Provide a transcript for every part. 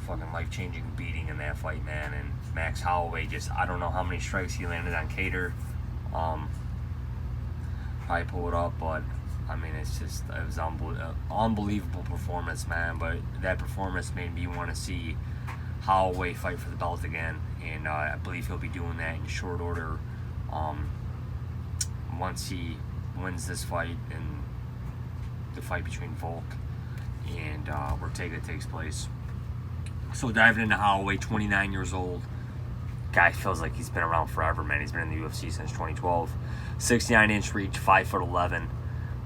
fucking life-changing beating in that fight, man. And Max Holloway just, I don't know how many strikes he landed on Cater. Probably pull it up, but I mean, it was unbelievable performance, man. But that performance made me want to see Holloway fight for the belt again, and I believe he'll be doing that in short order once he wins this fight and the fight between Volk and Ortega takes place. So diving into Holloway, 29 years old. Guy feels like he's been around forever, man. He's been in the UFC since 2012. 69-inch reach, 5'11".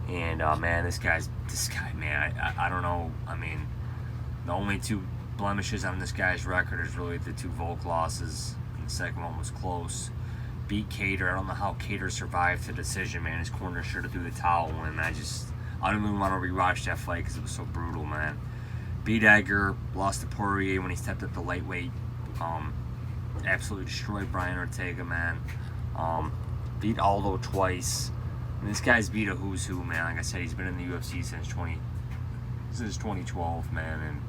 And man, this guy, man, I don't know. I mean, the only two blemishes on this guy's record is really the two Volk losses, and the second one was close. Beat Cater. I don't know how Cater survived the decision, man. His corner should have threw the towel in. I don't even want to rewatch that fight because it was so brutal, man. Beat Edgar, lost to Poirier when he stepped up the lightweight. Absolutely destroyed Brian Ortega, man. Beat Aldo twice. And this guy's beat a who's who, man. Like I said, he's been in the UFC since 2012, man.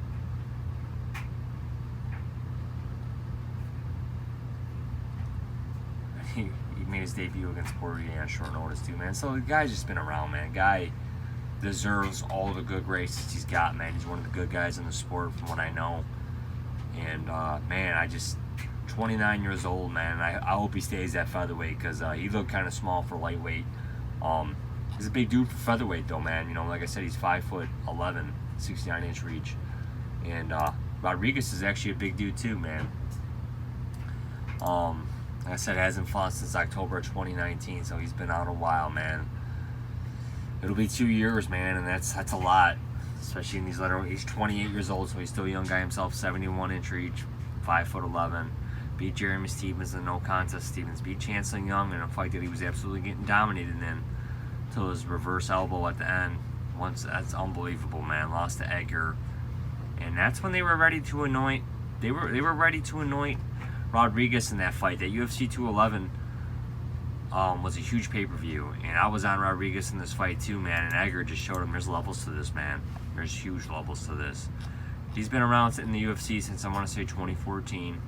And he made his debut against Poirier on short notice too, man. So the guy's just been around, man. Guy deserves all the good graces he's got, man. He's one of the good guys in the sport from what I know. And man, 29 years old, man. I hope he stays at featherweight because he looked kind of small for lightweight. He's a big dude for featherweight though, man. You know, like I said, he's 5'11", 69-inch reach. And Rodriguez is actually a big dude too, man. Like I said, hasn't fought since October of 2019, so he's been out a while, man. It'll be 2 years, man, and that's a lot, especially in these later. He's 28 years old, so he's still a young guy himself. 71-inch reach, 5'11". Beat Jeremy Stevens in no contest. Stevens beat Chancellor Young in a fight that he was absolutely getting dominated in, till his reverse elbow at the end. That's unbelievable, man. Lost to Edgar, and that's when they were ready to anoint. They were ready to anoint Rodriguez in that fight. That UFC 211 was a huge pay-per-view, and I was on Rodriguez in this fight too, man. And Edgar just showed him there's levels to this, man. There's huge levels to this. He's been around in the UFC since I want to say 2014.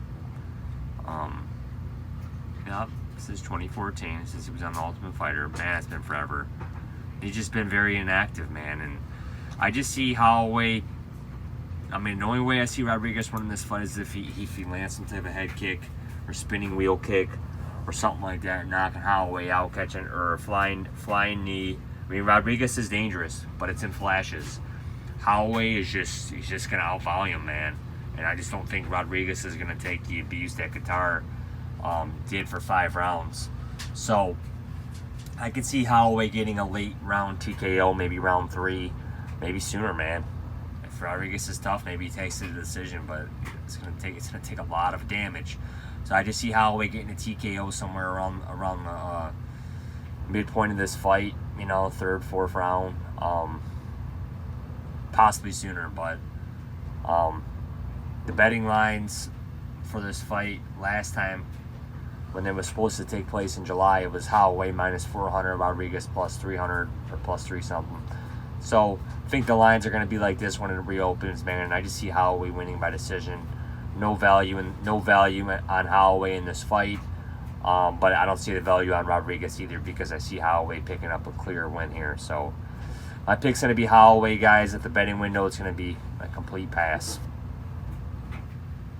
Yep, since 2014, since he was on The Ultimate Fighter. Man, it's been forever. He's just been very inactive, man. And I just see Holloway. I mean, the only way I see Rodriguez winning this fight is if he lands some type of head kick or spinning wheel kick or something like that, knocking Holloway out, catching or a flying knee. I mean, Rodriguez is dangerous, but it's in flashes. Holloway is he's just gonna outvolley him, man. And I just don't think Rodriguez is gonna take the abuse that Qatar did for 5 rounds. So I could see Holloway getting a late round TKO, maybe round 3, maybe sooner, man. If Rodriguez is tough, maybe he takes the decision, but it's gonna take a lot of damage. So I just see Holloway getting a TKO somewhere around the midpoint of this fight, you know, 3rd, 4th round, possibly sooner. But the betting lines for this fight last time, when it was supposed to take place in July, it was Holloway minus 400, Rodriguez plus 300 or plus 3 something. So I think the lines are going to be like this when it reopens, man. And I just see Holloway winning by decision. No value on Holloway in this fight, but I don't see the value on Rodriguez either because I see Holloway picking up a clear win here. So my pick's going to be Holloway, guys. At the betting window, it's going to be a complete pass.